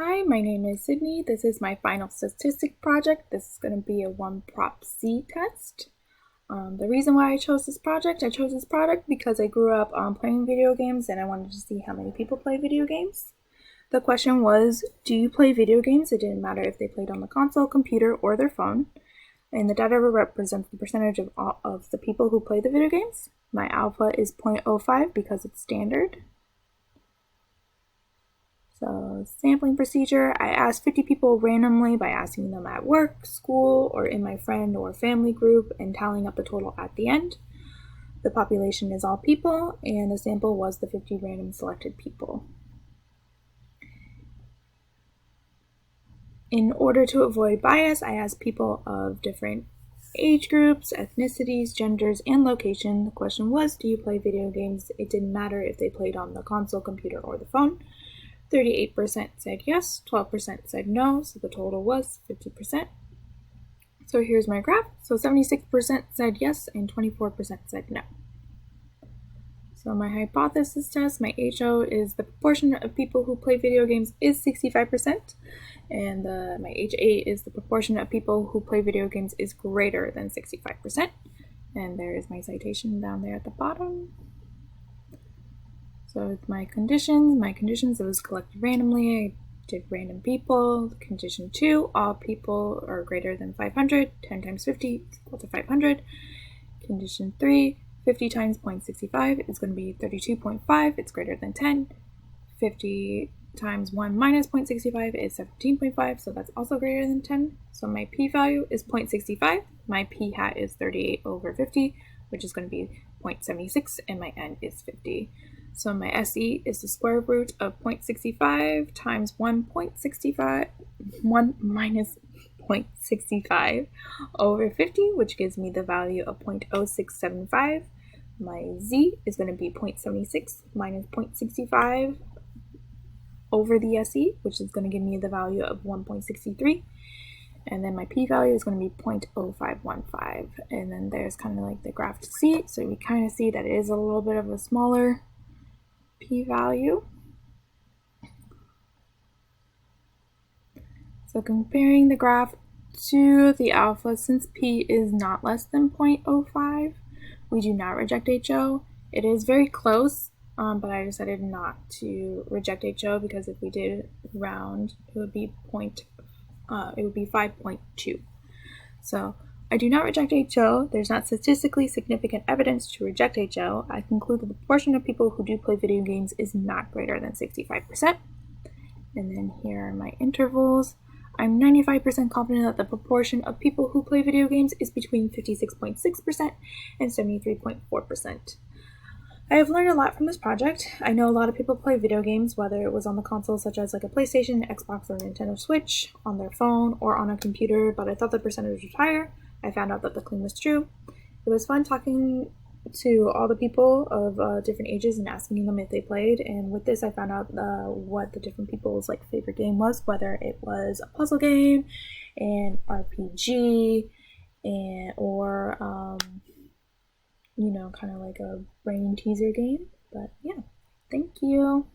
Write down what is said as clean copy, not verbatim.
Hi, my name is Sydney. This is my final statistic project. This is going to be a 1 Prop C test. The reason why I chose this project because I grew up playing video games and I wanted to see how many people play video games. The question was, do you play video games? It didn't matter if they played on the console, computer, or their phone. And the data represents the percentage of the people who play the video games. My alpha is 0.05 because it's standard. So, sampling procedure, I asked 50 people randomly by asking them at work, school, or in my friend or family group and tallying up the total at the end. The population is all people, and the sample was the 50 random selected people. In order to avoid bias, I asked people of different age groups, ethnicities, genders, and location. The question was, do you play video games? It didn't matter if they played on the console, computer, or the phone. 38% said yes, 12% said no, so the total was 50%. So here's my graph. So 76% said yes and 24% said no. So my hypothesis test, my HO, is the proportion of people who play video games is 65%, and my HA is the proportion of people who play video games is greater than 65%. And there is my citation down there at the bottom. So with my conditions, it was collected randomly. I did random people. Condition 2, all people are greater than 500. 10 times 50 is equal to 500. Condition 3, 50 times 0.65 is going to be 32.5. It's greater than 10. 50 times 1 minus 0.65 is 17.5, so that's also greater than 10. So my p-value is 0.65. My p-hat is 38 over 50, which is going to be 0.76, and my n is 50. So my SE is the square root of 0.65 times 1.65, 1 minus 0.65 over 50, which gives me the value of 0.0675. My Z is going to be 0.76 minus 0.65 over the SE, which is going to give me the value of 1.63. And then my p-value is going to be 0.0515. And then there's kind of like the graph to see. So we kind of see that it is a little bit of a smaller p-value. So comparing the graph to the alpha, since p is not less than 0.05, we do not reject HO. It is very close, but I decided not to reject HO because if we did round, it would be 5.2. So I do not reject HO. There's not statistically significant evidence to reject HO. I conclude that the proportion of people who do play video games is not greater than 65%. And then here are my intervals. I'm 95% confident that the proportion of people who play video games is between 56.6% and 73.4%. I have learned a lot from this project. I know a lot of people play video games, whether it was on the console such as like a PlayStation, Xbox, or Nintendo Switch, on their phone, or on a computer, but I thought the percentage was higher. I found out that the claim was true. It was fun talking to all the people of different ages and asking them if they played, and with this I found out what the different people's like favorite game was, whether it was a puzzle game, an RPG, or kind of like a brain teaser game. But yeah, thank you.